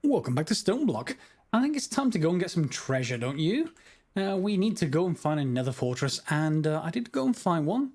Welcome back to StoneBlock. I think it's time to go and get some treasure, don't you? We need to go and find another fortress, and I did go and find one.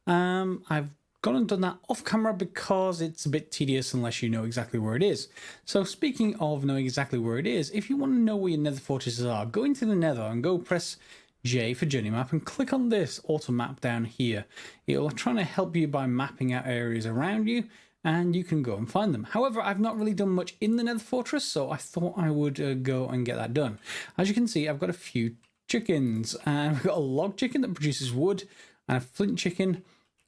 I've gone and done that off camera because it's a bit tedious unless you know exactly where it is. So speaking of knowing exactly where it is, if you want to know where your nether fortresses are, go into the nether and go press J for journey map and click on this auto map down here. It'll try to help you by mapping out areas around you, and you can go and find them. However, I've not really done much in the nether fortress, so I thought I would go and get that done. As you can see, I've got a few chickens, and we've got a log chicken that produces wood, and a flint chicken.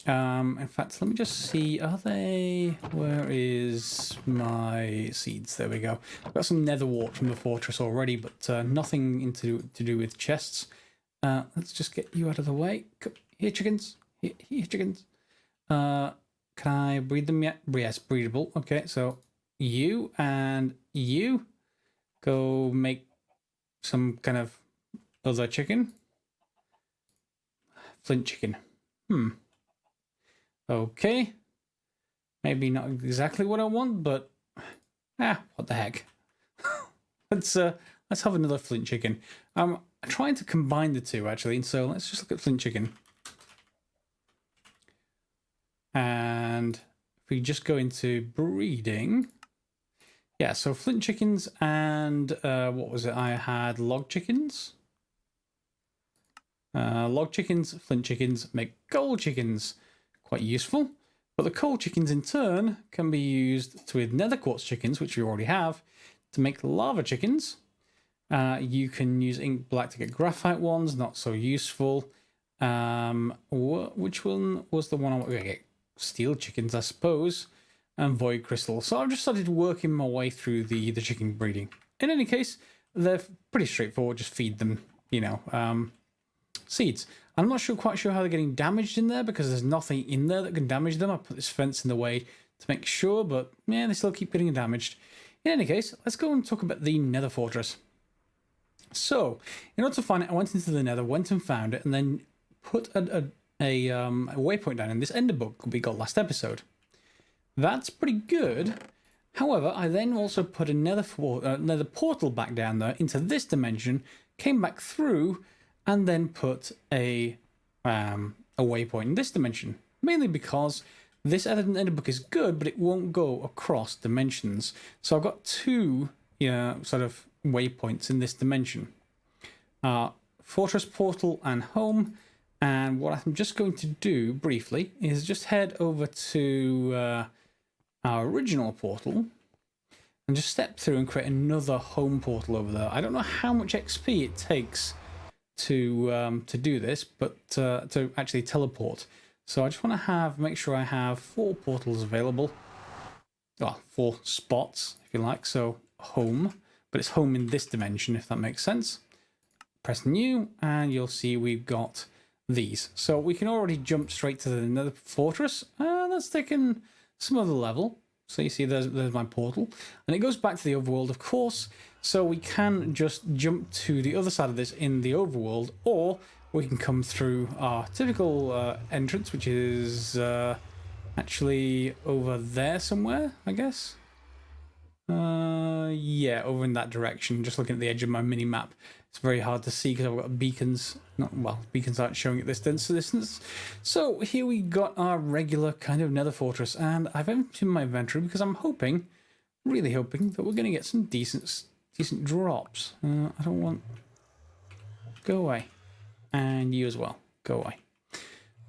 In fact, let me just see, are they... Where is my seeds? There we go. I've got some nether wart from the fortress already, but nothing to do with chests. Let's just get you out of the way. Here, chickens. Here, chickens. Can I breed them yet? Yes, breedable. Okay, so you and you go make some kind of other chicken. Flint chicken. Okay. Maybe not exactly what I want, but what the heck. Let's have another flint chicken. I'm trying to combine the two actually, and so let's just look at flint chicken. And if we just go into breeding, yeah, so flint chickens and what was it? I had log chickens. Log chickens, flint chickens make gold chickens. Quite useful. But the coal chickens in turn can be used with nether quartz chickens, which we already have, to make lava chickens. You can use ink black to get graphite ones, not so useful. Which one was the one I want to get? Steel chickens, I suppose, and void crystal. So I've just started working my way through the chicken breeding. In any case, they're pretty straightforward. Just feed them, seeds. I'm not quite sure how they're getting damaged in there because there's nothing in there that can damage them. I put this fence in the way to make sure, but yeah, they still keep getting damaged. In any case, let's go and talk about the nether fortress. So, in order to find it, I went into the nether, went and found it, and then put a waypoint down in this ender book we got last episode. That's pretty good. However, I then also put another portal back down there into this dimension, came back through, and then put a waypoint in this dimension. Mainly because this ender book is good, but it won't go across dimensions. So I've got two sort of waypoints in this dimension. Fortress portal and home. And what I'm just going to do briefly is just head over to our original portal and just step through and create another home portal over there. I don't know how much XP it takes to do this, but to actually teleport. So I just want to make sure I have 4 portals available. Well, 4 spots, if you like. So home, but it's home in this dimension, if that makes sense. Press new, and you'll see we've got these. So we can already jump straight to the nether fortress. That's taken some other level. So you see there's my portal. And it goes back to the overworld, of course. So we can just jump to the other side of this in the overworld, or we can come through our typical entrance, which is actually over there somewhere, I guess. Yeah, over in that direction. Just looking at the edge of my mini map. It's very hard to see because I've got beacons. Beacons aren't showing at this distance. So here we got our regular kind of nether fortress, and I've emptied my inventory because I'm hoping, really hoping, that we're going to get some decent drops. I don't want... Go away. And you as well. Go away.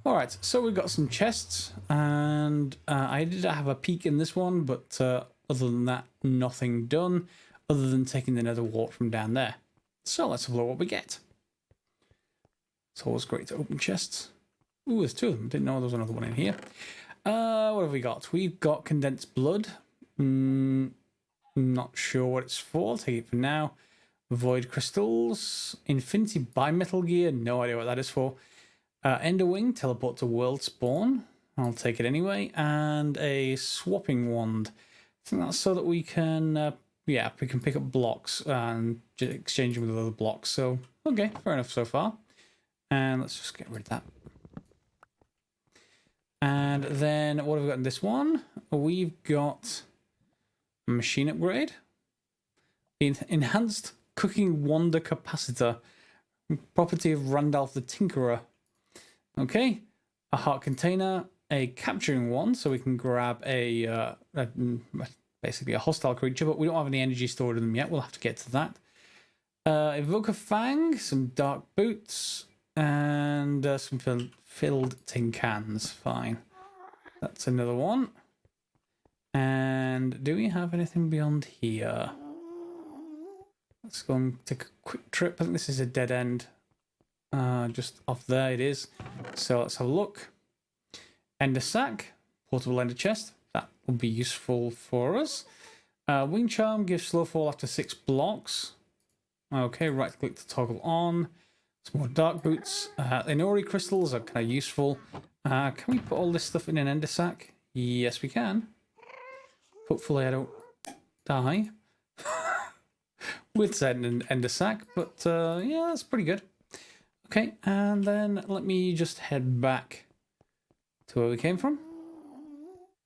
Alright, so we've got some chests, and I did have a peek in this one, but other than that, nothing done, other than taking the nether wart from down there. So let's have a look what we get. It's always great to open chests. Ooh, there's 2 of them. Didn't know there was another one in here. What have we got? We've got condensed blood. Not sure what it's for. I'll take it for now. Void crystals. Infinity bimetal gear. No idea what that is for. Ender wing. Teleport to world spawn. I'll take it anyway. And a swapping wand. I think that's so that we can... yeah, we can pick up blocks and just exchange them with other blocks. So, okay, fair enough so far. And let's just get rid of that. And then what have we got in this one? We've got a machine upgrade. Enhanced cooking wonder capacitor. Property of Randolph the Tinkerer. Okay. A heart container. A capturing one, so we can grab basically a hostile creature, but we don't have any energy stored in them yet. We'll have to get to that. Evoke a Fang, some dark boots, and some filled tin cans. Fine. That's another one. And do we have anything beyond here? Let's go and take a quick trip. I think this is a dead end. Just off there it is. So let's have a look. Ender sack, portable ender chest. That will be useful for us. Wing charm gives slow fall after 6 blocks. Okay, right click to toggle on. Some more dark boots. Inori crystals are kind of useful. Can we put all this stuff in an ender sack? Yes, we can. Hopefully I don't die with said ender sack, but yeah, that's pretty good. Okay, and then let me just head back to where we came from.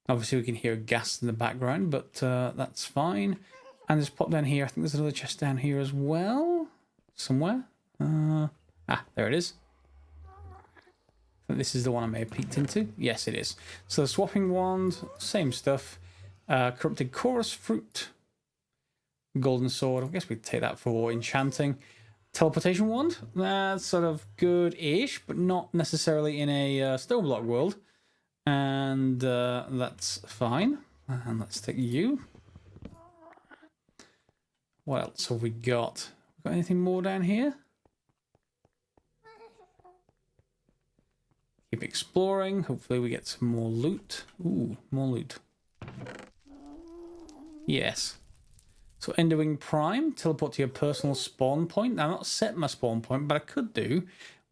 Obviously we can hear gas in the background, but that's fine. And just pop down here. I think there's another chest down here as well. Somewhere. There it is. I think this is the one I may have peeked into. Yes, it is. So the swapping wand, same stuff. Corrupted chorus fruit. Golden sword. I guess we'd take that for enchanting. Teleportation wand. That's sort of good-ish, but not necessarily in a StoneBlock world. And that's fine. And let's take you. What else have we got? Got anything more down here? Keep exploring. Hopefully we get some more loot. Ooh, more loot. Yes. So Enderwing Prime, teleport to your personal spawn point. Now, I've not set my spawn point, but I could do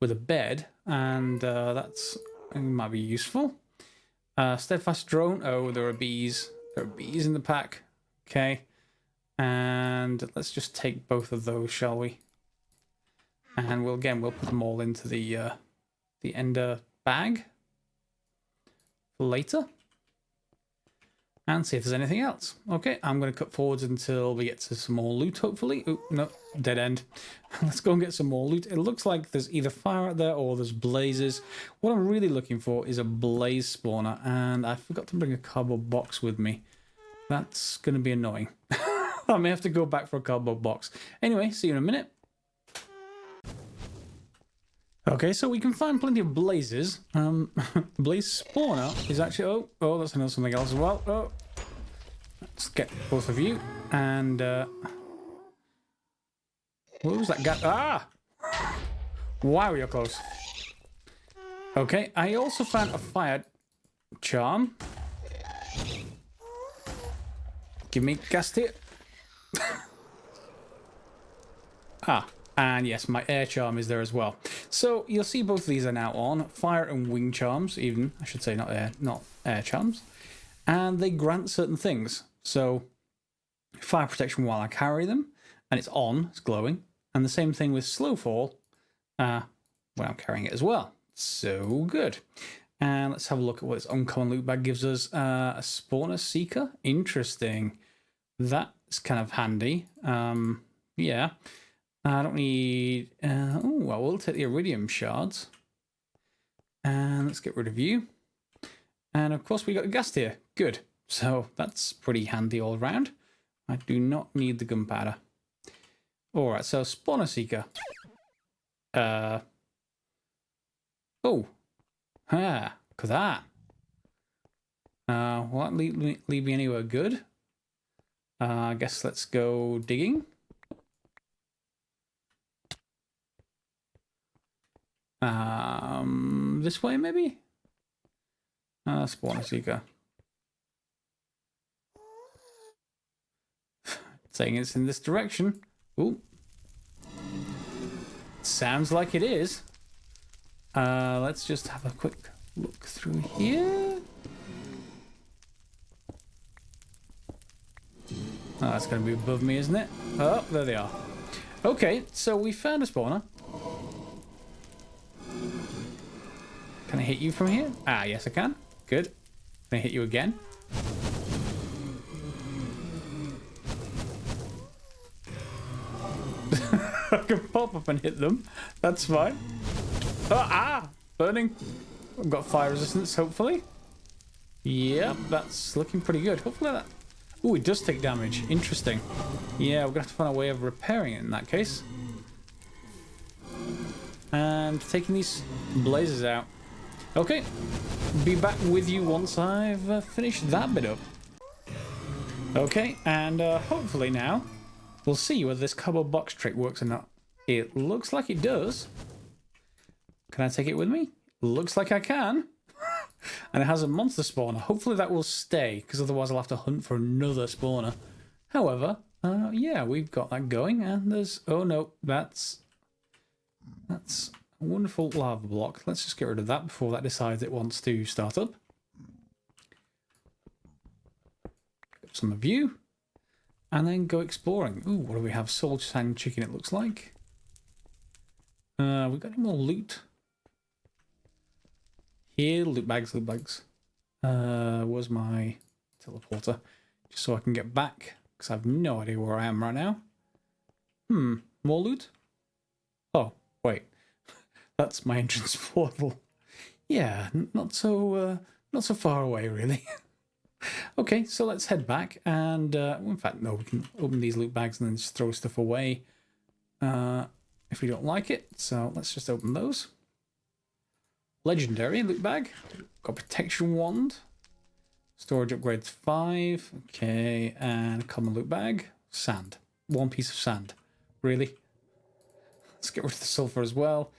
with a bed, and that's might be useful. Steadfast Drone. Oh, there are bees. There are bees in the pack. Okay. And let's just take both of those, shall we? And we'll put them all into the ender bag for later. And see if there's anything else. Okay, I'm going to cut forwards until we get to some more loot, hopefully. Oh, no, dead end. Let's go and get some more loot. It looks like there's either fire out there or there's blazes. What I'm really looking for is a blaze spawner, and I forgot to bring a cardboard box with me. That's going to be annoying. I may have to go back for a cardboard box. Anyway, see you in a minute. Okay, so we can find plenty of blazes. Blaze spawner is actually... Oh, that's another something else as well. Oh, let's get both of you. And, what was that guy? Ah! Wow, you're close. Okay, I also found a fire charm. Give me gas here. And yes, my air charm is there as well. So you'll see both of these are now on. Fire and wing charms, even. I should say not air charms. And they grant certain things. So fire protection while I carry them. And it's on, it's glowing. And the same thing with slow fall when I'm carrying it as well. So good. And let's have a look at what this uncommon loot bag gives us. A spawner seeker. Interesting. That's kind of handy. Yeah. I don't need... well, we'll take the iridium shards. And let's get rid of you. And of course we got a gas tier. Good. So that's pretty handy all around. I do not need the gunpowder. Alright, so spawner seeker. Oh. Look at that. Will that lead me anywhere good? I guess let's go digging. This way maybe? Spawner seeker. Saying it's in this direction. Ooh. Sounds like it is. Let's just have a quick look through here. Oh, that's going to be above me, isn't it? Oh, there they are. Okay, so we found a spawner. Can I hit you from here? Ah, yes I can. Good. Can I hit you again? I can pop up and hit them. That's fine. Oh, burning. I've got fire resistance, hopefully. Yep, that's looking pretty good. Hopefully that... Ooh, it does take damage. Interesting. Yeah, we're going to have to find a way of repairing it in that case. And taking these blazes out. Okay, be back with you once I've finished that bit up. Okay, and hopefully now we'll see whether this cardboard box trick works or not. It looks like it does. Can I take it with me? Looks like I can. And it has a monster spawner. Hopefully that will stay, because otherwise I'll have to hunt for another spawner. However, yeah, we've got that going, and there's... Oh no, that's a wonderful lava block. Let's just get rid of that before that decides it wants to start up. Get some of you. And then go exploring. Ooh, what do we have? Soul Sand Chicken, it looks like. We've got any more loot? Here, loot bags, loot bags. Where's my teleporter? Just so I can get back, because I have no idea where I am right now. More loot? Oh, wait. That's my entrance portal. Yeah, not so far away, really. Okay, so let's head back, and in fact, no, we can open these loot bags and then just throw stuff away if we don't like it. So let's just open those. Legendary loot bag. Got protection wand. Storage upgrades 5. Okay, and common loot bag. Sand. One piece of sand. Really? Let's get rid of the sulfur as well.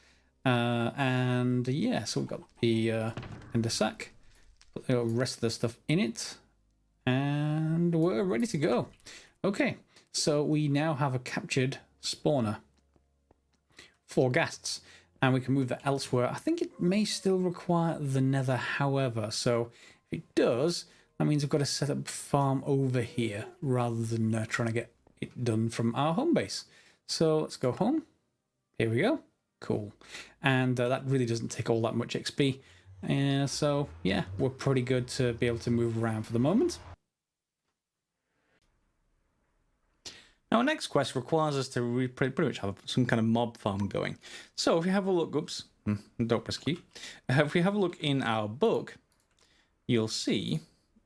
And yeah, so we've got the ender sack. Put the rest of the stuff in it. And we're ready to go. Okay, so we now have a captured spawner. 4 ghasts. And we can move that elsewhere. I think it may still require the nether, however. So if it does, that means I've got to set up a farm over here rather than trying to get it done from our home base. So let's go home. Here we go. Cool. And that really doesn't take all that much XP. So yeah, we're pretty good to be able to move around for the moment. Now, our next quest requires us to pretty much have some kind of mob farm going. So if we have a look, don't press Q. If we have a look in our book, you'll see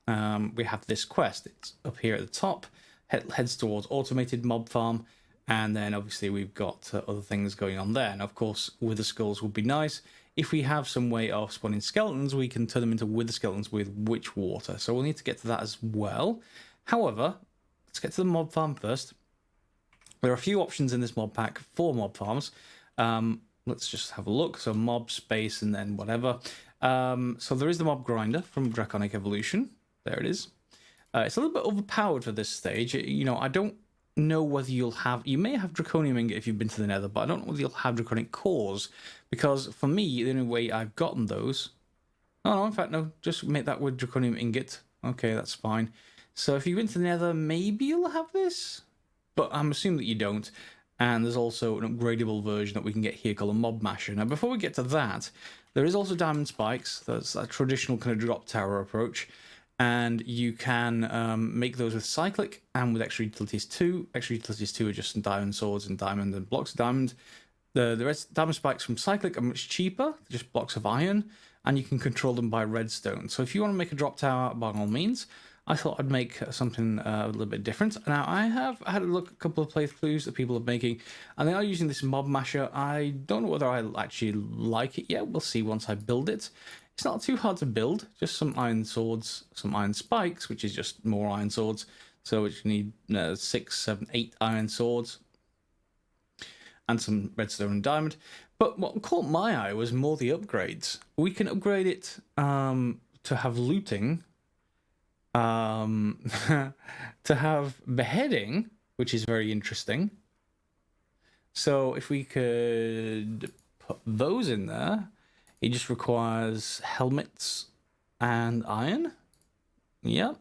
we have this quest. It's up here at the top, heads towards automated mob farm, and then obviously we've got other things going on there. And of course, wither skulls would be nice. If we have some way of spawning skeletons, we can turn them into wither skeletons with witch water. So we'll need to get to that as well. However, let's get to the mob farm first. There are a few options in this mod pack for mob farms. Let's just have a look. So mob, space, and then whatever. So there is the mob grinder from Draconic Evolution. There it is. It's a little bit overpowered for this stage. You know, I don't know whether you'll have... You may have Draconium Ingot if you've been to the Nether, but I don't know whether you'll have Draconic Cores. Because for me, the only way I've gotten those... Oh, no, in fact, no. Just make that with Draconium Ingot. Okay, that's fine. So if you've been to the Nether, maybe you'll have this? But I'm assuming that you don't. And there's also an upgradable version that we can get here called a Mob Masher. Now, before we get to that, there is also Diamond Spikes. That's a traditional kind of drop tower approach. And you can make those with Cyclic and with Extra Utilities 2. Extra Utilities 2 are just some diamond swords and diamond and blocks of diamond. The rest, Diamond Spikes from Cyclic are much cheaper. They're just blocks of iron. And you can control them by redstone. So if you want to make a drop tower, by all means... I thought I'd make something a little bit different. Now, I have had a look at a couple of playthroughs that people are making, and they are using this Mob Masher. I don't know whether I actually like it yet. We'll see once I build it. It's not too hard to build, just some iron swords, some iron spikes, which is just more iron swords. So you need 6, 7, 8 iron swords, and some redstone and diamond. But what caught my eye was more the upgrades. We can upgrade it to have looting, to have beheading, which is very interesting. So if we could put those in there, it just requires helmets and iron. Yep.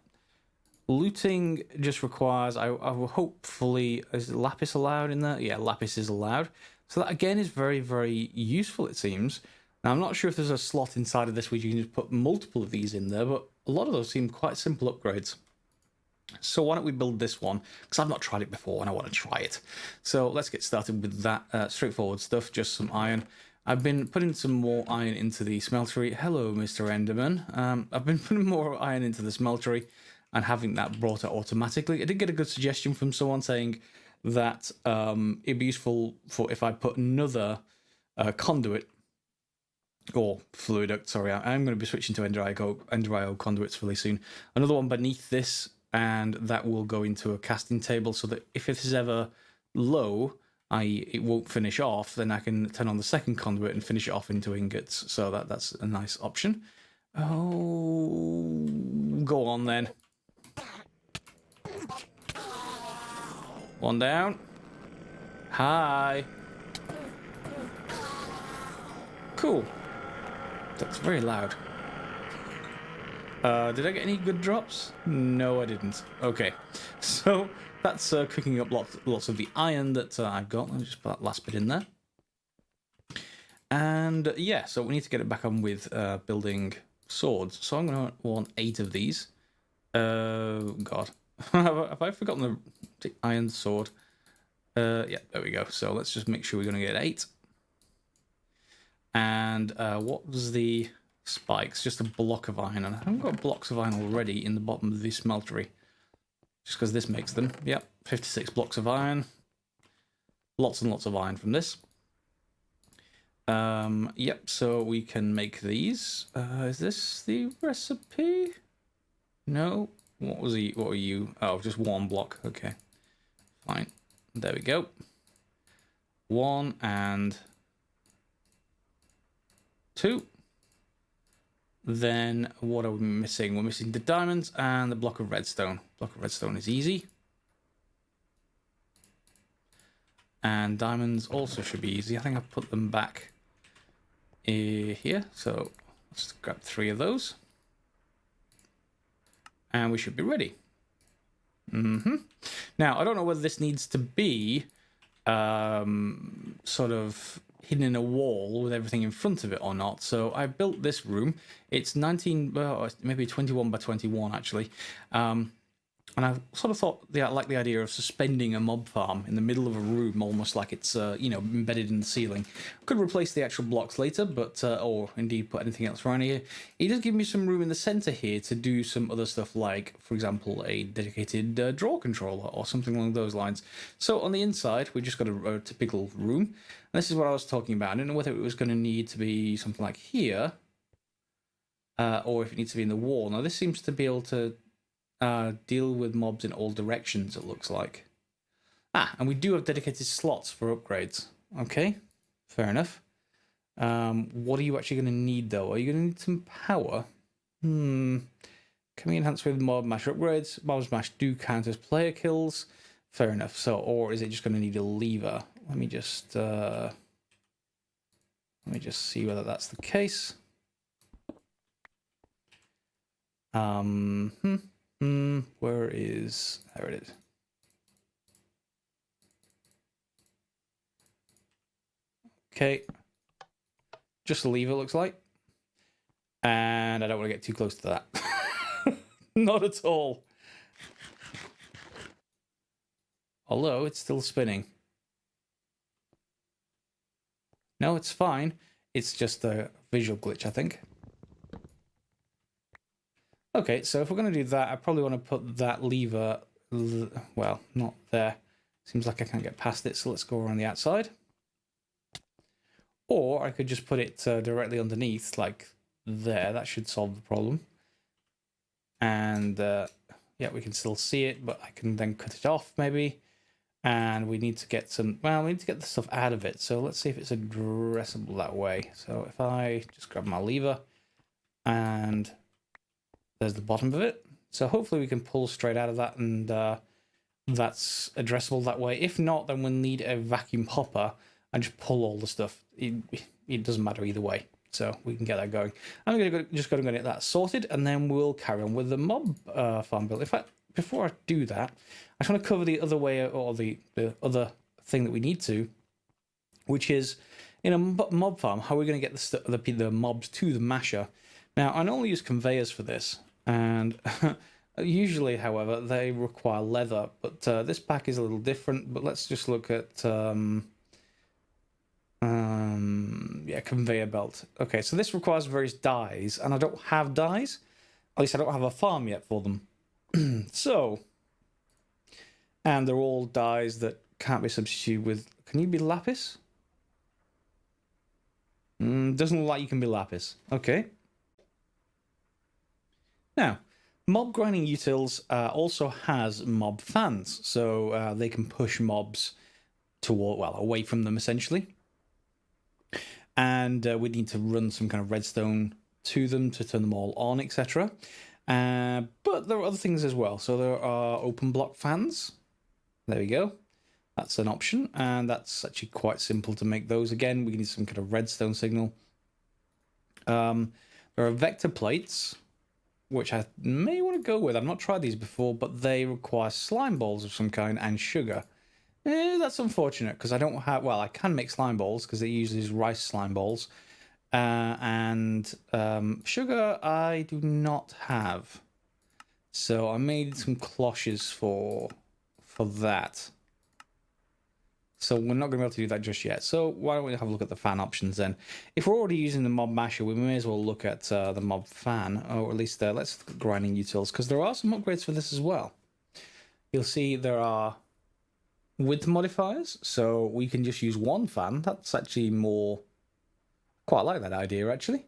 Looting just requires, I will hopefully, is lapis allowed in there? Yeah, lapis is allowed. So that again is very, very useful, it seems. Now, I'm not sure if there's a slot inside of this where you can just put multiple of these in there, but a lot of those seem quite simple upgrades. So why don't we build this one? Because I've not tried it before and I want to try it. So let's get started with that straightforward stuff, just some iron. I've been putting some more iron into the smeltery. Hello, Mr. Enderman. I've been putting more iron into the smeltery and having that brought out automatically. I did get a good suggestion from someone saying that it'd be useful for if I put another conduit or fluid duct, sorry, I'm going to be switching to Ender-IO conduits fairly soon. Another one beneath this, and that will go into a casting table so that if it is ever low, it won't finish off, then I can turn on the second conduit and finish it off into ingots. So that's a nice option. Oh, go on then. One down. Hi. Cool. That's very loud. Did I get any good drops? No, I didn't. Okay, so that's cooking up lots of the iron that I've got. Let me just put that last bit in there. And yeah, so we need to get it back on with building swords. So I'm going to want 8 of these. God. Have I forgotten the iron sword? Yeah, there we go. So let's just make sure we're going to get 8. And what was the spikes? Just a block of iron. And I haven't got blocks of iron already in the bottom of the smeltery. Just because this makes them. Yep, 56 blocks of iron. Lots and lots of iron from this. Yep, so we can make these. Is this the recipe? No. What were you? Oh, just 1 block. Okay. Fine. There we go. 1 and 2. Then what are we missing? We're missing the diamonds and the block of redstone. Block of redstone is easy. And diamonds also should be easy. I think I've put them back here. So let's grab 3 of those. And we should be ready. Now, I don't know whether this needs to be sort of hidden in a wall with everything in front of it or not. So I built this room. It's 19, well, maybe 21 by 21 actually. And I sort of thought, I like the idea of suspending a mob farm in the middle of a room, almost like it's you know, embedded in the ceiling. Could replace the actual blocks later, but or indeed put anything else around here. It does give me some room in the center here to do some other stuff, like, for example, a dedicated draw controller or something along those lines. So on the inside, we just got a typical room. And this is what I was talking about. I don't know whether it was going to need to be something like here, or if it needs to be in the wall. Now this seems to be able to deal with mobs in all directions, it looks like. And we do have dedicated slots for upgrades. Okay, fair enough. What are you actually going to need, though? Are you going to need some power? Can we enhance with mob mash upgrades? Mob mash do count as player kills. Fair enough. So, or is it just going to need a lever? Let me just see whether that's the case. Where is... There it is. Okay. Just a lever, looks like. And I don't want to get too close to that. Not at all. Although, it's still spinning. No, it's fine. It's just a visual glitch, I think. Okay, so if we're going to do that, I probably want to put that lever, well, not there. Seems like I can't get past it, so let's go around the outside. Or I could just put it directly underneath, like there. That should solve the problem. And yeah, we can still see it, but I can then cut it off maybe. And we need to get some, well, we need to get the stuff out of it. So let's see if it's addressable that way. So if I just grab my lever and there's the bottom of it. So hopefully we can pull straight out of that, and that's addressable that way. If not, then we'll need a vacuum hopper and just pull all the stuff. It doesn't matter either way. So we can get that going. I'm going to just go and get that sorted, and then we'll carry on with the mob farm build. In fact, before I do that, I just want to cover the other way, or the other thing that we need to, which is in a mob farm, how are we going to get the mobs to the masher? Now, I normally use conveyors for this, and Usually, however, they require leather, but this pack is a little different. But let's just look at yeah, conveyor belt. Okay, so this requires various dyes, and I don't have dyes. At least I don't have a farm yet for them. So, and they're all dyes that can't be substituted with. Can you be lapis? Doesn't look like you can be lapis. Okay. Now, mob grinding utils also has mob fans, so they can push mobs toward, well, away from them essentially. And we need to run some kind of redstone to them to turn them all on, etc. But there are other things as well. So there are open block fans. There we go. That's an option, and that's actually quite simple to make those. Again, we need some kind of redstone signal. There are vector plates, which I may want to go with. I've not tried these before, but they require slime balls of some kind and sugar. That's unfortunate, because I don't have... Well, I can make slime balls, because it uses rice slime balls. And sugar I do not have. So I made some cloches for that. So we're not going to be able to do that just yet. So why don't we have a look at the fan options then? If we're already using the mob masher, we may as well look at the mob fan, or at least let's look at grinding utils, because there are some upgrades for this as well. You'll see there are width modifiers, so we can just use one fan. That's actually more... Quite like that idea, actually.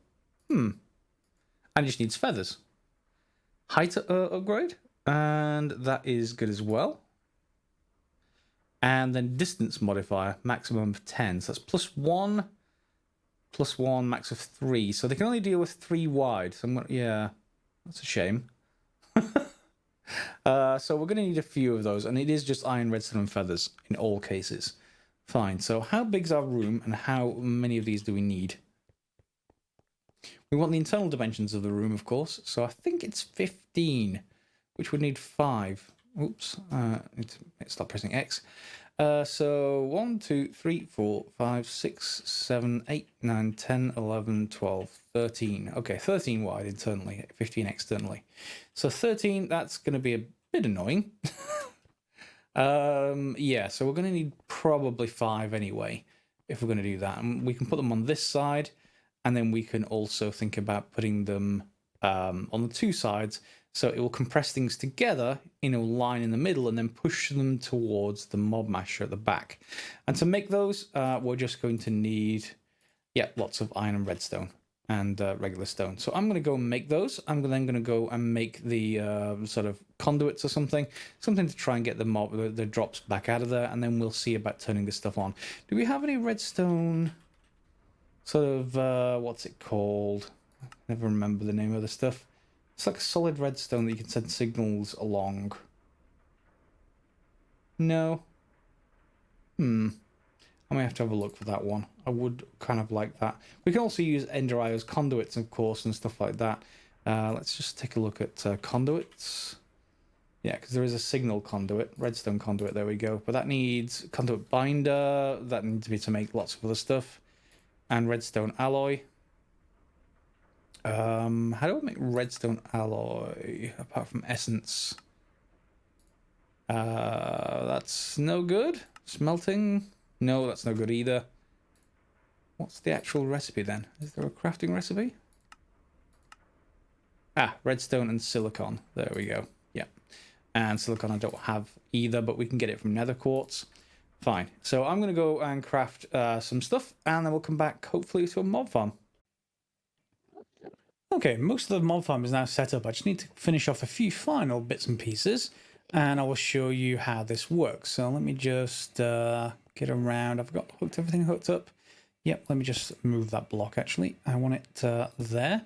And just needs feathers. Height upgrade, and that is good as well. And then distance modifier, maximum of 10. So that's +1, +1, max of 3. So they can only deal with 3 wide. So yeah, that's a shame. So we're going to need a few of those, and it is just iron, redstone, and feathers in all cases. Fine. So how big's our room, and how many of these do we need? We want the internal dimensions of the room, of course. So I think it's 15, which would need 5. Oops, need to stop pressing X. So 1, 2, 3, 4, 5, 6, 7, 8, 9, 10, 11, 12, 13. Okay, 13 wide internally, 15 externally. So 13, that's going to be a bit annoying. Yeah, so we're going to need probably 5 anyway, if we're going to do that. And we can put them on this side, and then we can also think about putting them on the 2 sides. So it will compress things together in a line in the middle and then push them towards the mob masher at the back. And to make those, we're just going to need, yeah, lots of iron and redstone and regular stone. So I'm going to go and make those. I'm then going to go and make the sort of conduits or something to try and get the drops back out of there. And then we'll see about turning this stuff on. Do we have any redstone sort of, what's it called? I never remember the name of the stuff. It's like a solid redstone that you can send signals along. No. I may have to have a look for that one. I would kind of like that. We can also use Ender Eye as conduits, of course, and stuff like that. Let's just take a look at conduits. Yeah, because there is a signal conduit, redstone conduit, there we go. But that needs conduit binder. That needs to be to make lots of other stuff. And redstone alloy. How do I make redstone alloy apart from essence? That's no good. Smelting? No, that's no good either. What's the actual recipe then? Is there a crafting recipe? Ah, redstone and silicon. There we go. Yeah. And silicon I don't have either, but we can get it from nether quartz. Fine. So I'm going to go and craft some stuff, and then we'll come back hopefully to a mob farm. Okay, most of the mob farm is now set up. I just need to finish off a few final bits and pieces, and I will show you how this works. So let me just get around. I've got everything hooked up. Yep, let me just move that block actually. I want it there.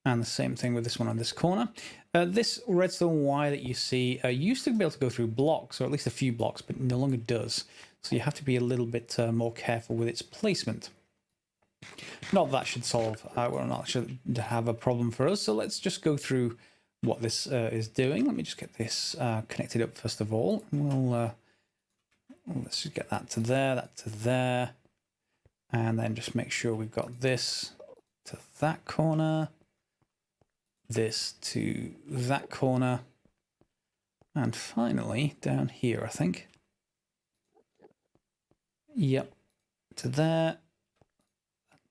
And the same thing with this one on this corner. This redstone wire that you see used to be able to go through blocks, or at least a few blocks, but no longer does. So you have to be a little bit more careful with its placement. Not that should solve, well, not should have a problem for us. So let's just go through what this is doing. Let me just get this connected up first of all. We'll let's just get that to there, and then just make sure we've got this to that corner, this to that corner, And finally, down here, I think. Yep. To there,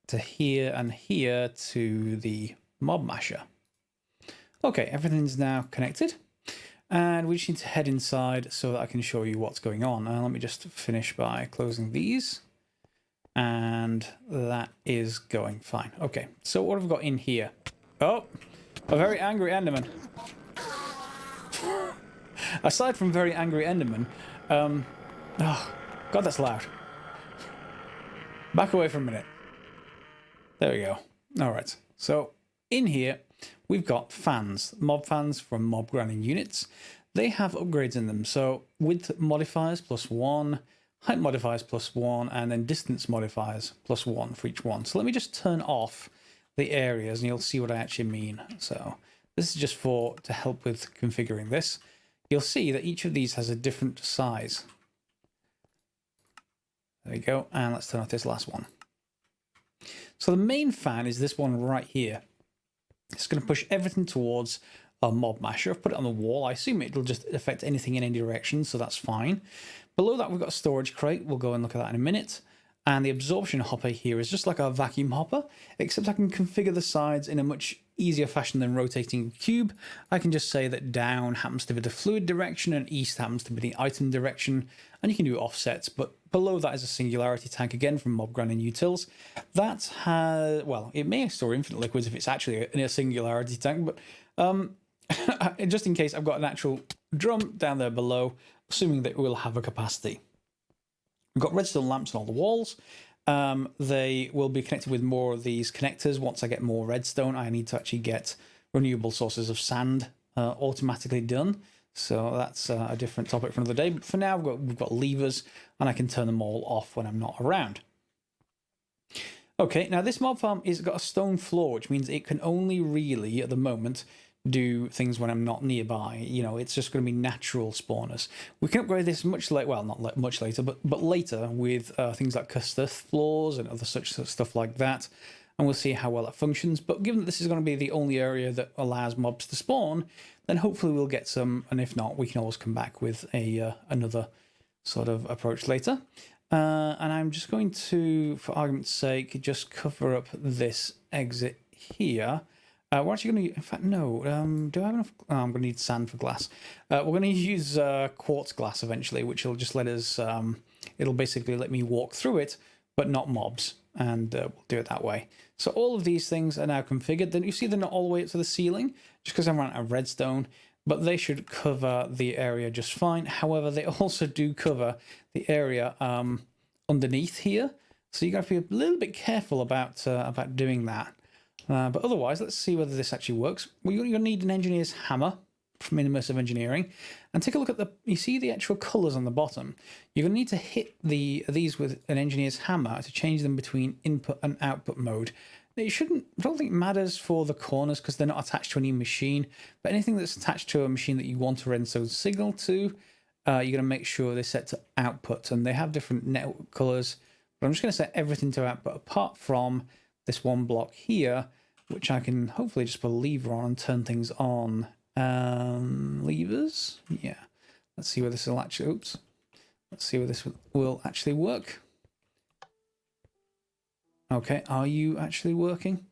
to here, and here to the mob masher. Okay, everything's now connected. And we just need to head inside so that I can show you what's going on. Let me just finish by closing these. And that is going fine. Okay, so what have we got in here? Oh, a very angry Enderman. Aside from very angry Enderman, oh, God, that's loud. Back away for a minute. There we go. All right, so in here, we've got fans, mob fans from mob grinding units. They have upgrades in them. So width modifiers +1, height modifiers +1, and then distance modifiers +1 for each one. So let me just turn off the areas and you'll see what I actually mean. So this is just to help with configuring this. You'll see that each of these has a different size. There we go. And let's turn off this last one. So the main fan is this one right here. It's going to push everything towards a mob masher. I've put it on the wall. I assume it'll just affect anything in any direction, so that's fine. Below that, we've got a storage crate. We'll go and look at that in a minute. And the absorption hopper here is just like a vacuum hopper, except I can configure the sides in a much easier fashion than rotating a cube. I can just say that down happens to be the fluid direction and east happens to be the item direction, and you can do offsets, but below that is a singularity tank, again from mob grinding utils. That has, well, it may store infinite liquids if it's actually in a singularity tank, but just in case, I've got an actual drum down there below, assuming that it will have a capacity. We've got redstone lamps on all the walls. They will be connected with more of these connectors. Once I get more redstone, I need to actually get renewable sources of sand automatically done. So that's a different topic for another day. But for now, we've got levers, and I can turn them all off when I'm not around. Okay, now this mob farm has got a stone floor, which means it can only really, at the moment, do things when I'm not nearby. You know, it's just going to be natural spawners. We can upgrade this much later, well, not much later, but later with things like custom floors and other such stuff like that. And we'll see how well it functions. But given that this is going to be the only area that allows mobs to spawn, then hopefully we'll get some. And if not, we can always come back with another sort of approach later. And I'm just going to, for argument's sake, just cover up this exit here. We're actually going to, in fact, no. Do I have enough? Oh, I'm going to need sand for glass. We're going to use quartz glass eventually, which will just let us, it'll basically let me walk through it, but not mobs. And we'll do it that way. So all of these things are now configured. Then you see they're not all the way up to the ceiling, just because I'm running out of redstone, but they should cover the area just fine. However, they also do cover the area underneath here. So you got to be a little bit careful about doing that. But otherwise, let's see whether this actually works. Well, you're going to need an engineer's hammer from immersive engineering, and take a look at you see the actual colors on the bottom. You're going to need to hit these with an engineer's hammer to change them between input and output mode. I don't think it matters for the corners because they're not attached to any machine, but anything that's attached to a machine that you want a redstone signal to, you're going to make sure they're set to output, and they have different network colors. But I'm just going to set everything to output apart from this one block here, which I can hopefully just put a lever on and turn things on. Levers, yeah. Let's see where this will actually. Oops. Let's see where this will actually work. Okay, are you actually working?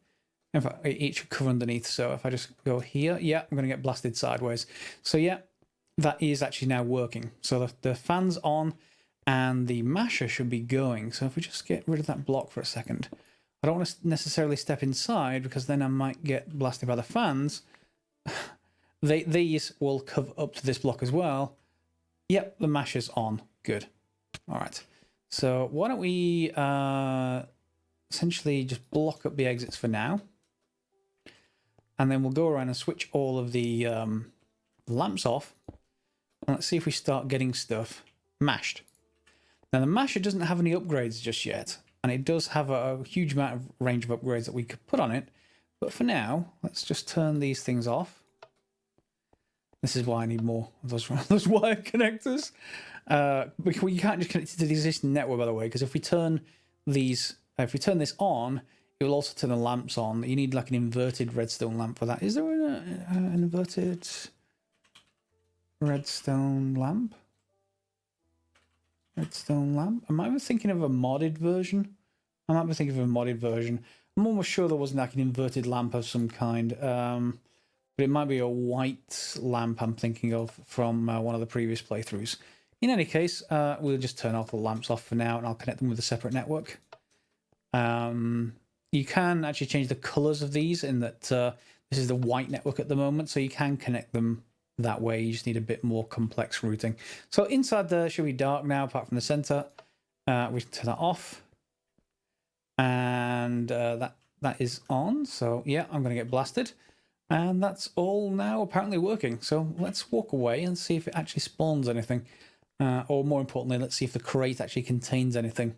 In fact, it should cover underneath. So if I just go here, yeah, I'm going to get blasted sideways. So yeah, that is actually now working. So the fan's on, and the masher should be going. So if we just get rid of that block for a second. I don't want to necessarily step inside because then I might get blasted by the fans. These will cover up to this block as well. Yep, the masher's on. Good. All right. So why don't we essentially just block up the exits for now. And then we'll go around and switch all of the lamps off. And let's see if we start getting stuff mashed. Now the masher doesn't have any upgrades just yet. And it does have a huge amount of range of upgrades that we could put on it. But for now, let's just turn these things off. This is why I need more of those wire connectors. Because you can't just connect it to the existing network, by the way, because if we turn this on, it will also turn the lamps on. You need like an inverted redstone lamp for that. Is there an inverted redstone lamp. Redstone lamp. I might be thinking of a modded version. I'm almost sure there wasn't like an inverted lamp of some kind. But it might be a white lamp I'm thinking of from one of the previous playthroughs. In any case, we'll just turn off the lamps off for now, and I'll connect them with a separate network. You can actually change the colors of these in that this is the white network at the moment, so you can connect them that way. You just need a bit more complex routing. So inside there should be dark now, apart from the center. We can turn that off. And that is on. So yeah, I'm going to get blasted. And that's all now apparently working. So let's walk away and see if it actually spawns anything. Or more importantly, let's see if the crate actually contains anything.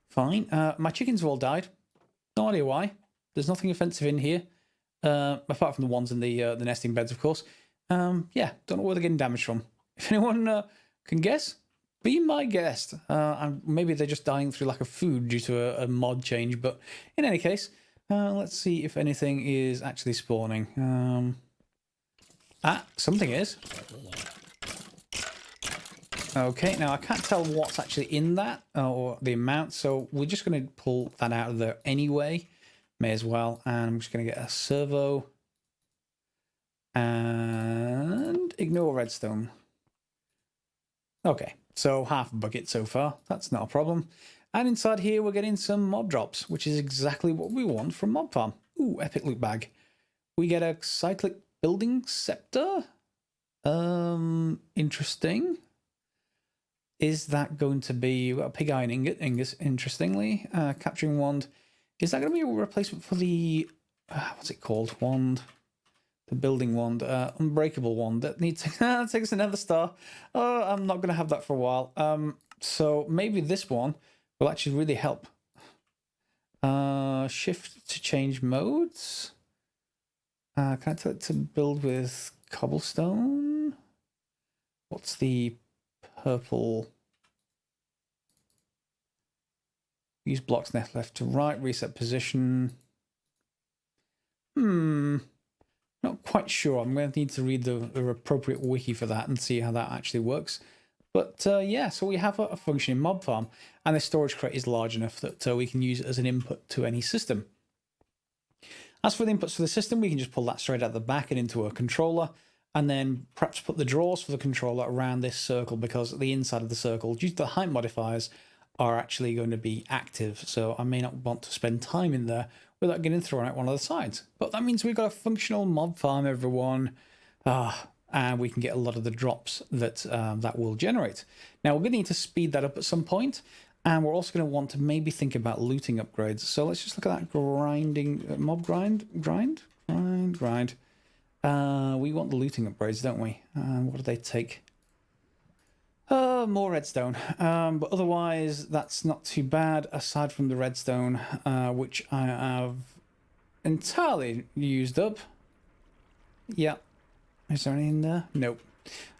Fine. My chickens have all died. No idea why. There's nothing offensive in here. Apart from the ones in the nesting beds, of course. Yeah, don't know where they're getting damaged from. If anyone can guess, be my guest. Maybe they're just dying through lack of food due to a mod change. But in any case... let's see if anything is actually spawning. Something is. Okay, now I can't tell what's actually in that, or the amount, so we're just going to pull that out of there anyway. May as well. And I'm just going to get a servo. And ignore redstone. Okay, so half a bucket so far. That's not a problem. And inside here, we're getting some mob drops, which is exactly what we want from Mob Farm. Ooh, epic loot bag. We get a cyclic building scepter. Interesting. Is that going to be a pig iron ingot? Interestingly. Capturing wand. Is that going to be a replacement for the... what's it called? Wand. The building wand. Unbreakable wand. That needs to take us another star. Oh, I'm not going to have that for a while. So maybe this one... will actually really help. Shift to change modes. Can I tell it to build with cobblestone? What's the purple? Use blocks left to right, reset position. Not quite sure. I'm going to need to read the appropriate wiki for that and see how that actually works. But yeah, so we have a functioning mob farm, and the storage crate is large enough that we can use it as an input to any system. As for the inputs for the system, we can just pull that straight out the back and into a controller, and then perhaps put the drawers for the controller around this circle, because the inside of the circle, due to the height modifiers, are actually going to be active. So I may not want to spend time in there without getting thrown out one of the sides. But that means we've got a functional mob farm, everyone. And we can get a lot of the drops that that will generate. Now, we're going to need to speed that up at some point, and we're also going to want to maybe think about looting upgrades. So let's just look at that grinding, grind. We want the looting upgrades, don't we? What do they take? More redstone. But otherwise, that's not too bad, aside from the redstone, which I have entirely used up. Yeah. Is there any in there? Nope.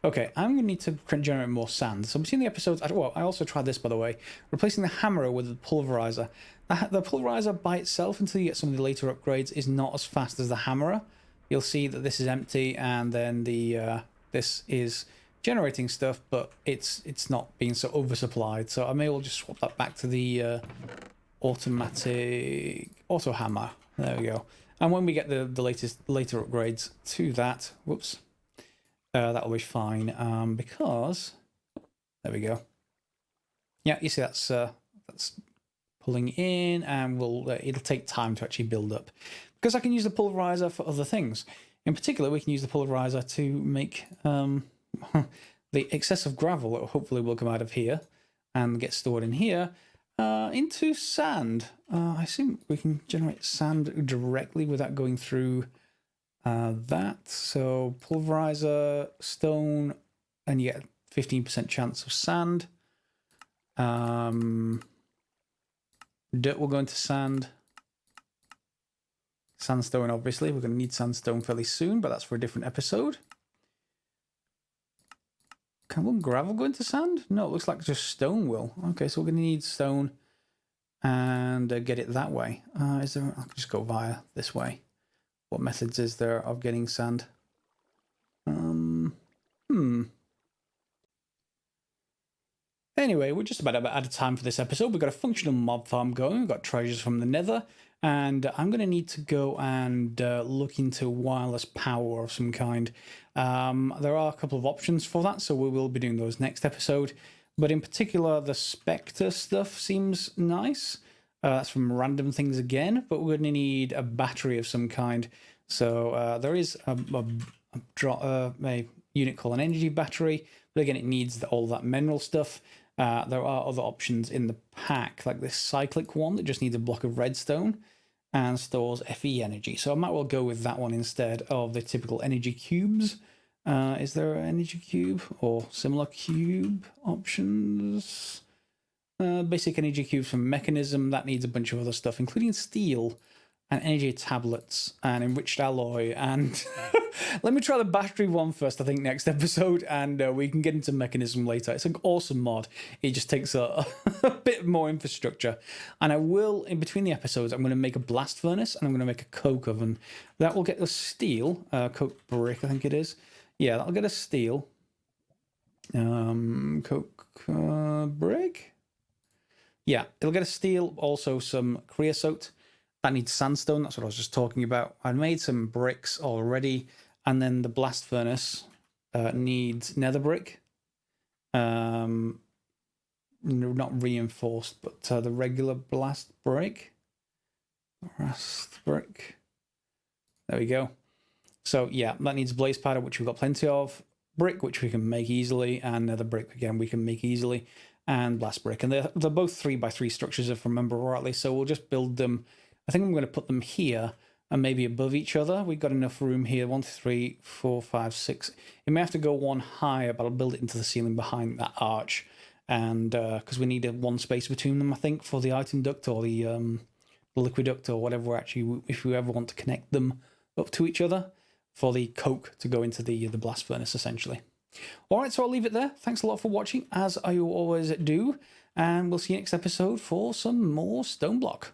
Okay, I'm going to need to generate more sand. So between the episodes... Well, I also tried this, by the way. Replacing the hammerer with the pulverizer. The pulverizer by itself, until you get some of the later upgrades, is not as fast as the hammerer. You'll see that this is empty, and then the this is generating stuff, but it's not being so oversupplied. So I may well just swap that back to the automatic auto hammer. There we go. And when we get the later upgrades to that, whoops, that'll be fine, because there we go. Yeah, you see that's pulling in, and it'll take time to actually build up, because I can use the pulverizer for other things. In particular, we can use the pulverizer to make the excessive gravel that hopefully will come out of here and get stored in here into sand. I assume we can generate sand directly without going through that. So pulverizer, stone, and you get 15% chance of sand. Dirt will go into sand. Sandstone, obviously. We're going to need sandstone fairly soon, but that's for a different episode. Will gravel go into sand? No, it looks like just stone will. Okay, so we're going to need stone and get it that way. Is there? I'll just go via this way. What methods is there of getting sand? Anyway, we're just about out of time for this episode. We've got a functional mob farm going. We've got treasures from the Nether. And I'm going to need to go and look into wireless power of some kind. There are a couple of options for that, so we will be doing those next episode. But in particular, the Spectre stuff seems nice. That's from random things again, but we're going to need a battery of some kind. So there is a unit called an energy battery, but again, it needs all that mineral stuff. There are other options in the pack, like this cyclic one that just needs a block of redstone and stores Fe energy. So I might well go with that one instead of the typical energy cubes. Is there an energy cube or similar cube options? Basic energy cubes from Mechanism. That needs a bunch of other stuff, including steel and energy tablets and enriched alloy. And let me try the battery one first, I think, next episode, and we can get into Mechanism later. It's an awesome mod. It just takes a bit more infrastructure. And I will, in between the episodes, I'm going to make a blast furnace and I'm going to make a coke oven. That will get us steel, coke brick, I think it is. Yeah, that'll get us steel. Coke brick? Yeah, it'll get us steel, also some creosote. That needs sandstone, that's what I was just talking about. I made some bricks already, and then the blast furnace needs nether brick. Not reinforced, but the regular blast brick. Rust brick. There we go. So yeah, that needs blaze powder, which we've got plenty of. Brick, which we can make easily, and nether brick, again, we can make easily. And blast brick. And they're both 3x3 structures, if I remember rightly, so we'll just build them. I think I'm going to put them here and maybe above each other. We've got enough room here. 1, 2, 3, 4, 5, 6. It may have to go one higher, but I'll build it into the ceiling behind that arch. And because we need one space between them, I think, for the item duct or the liquid duct or whatever. Actually, if we ever want to connect them up to each other, for the coke to go into the blast furnace, essentially. All right, so I'll leave it there. Thanks a lot for watching, as I always do. And we'll see you next episode for some more StoneBlock.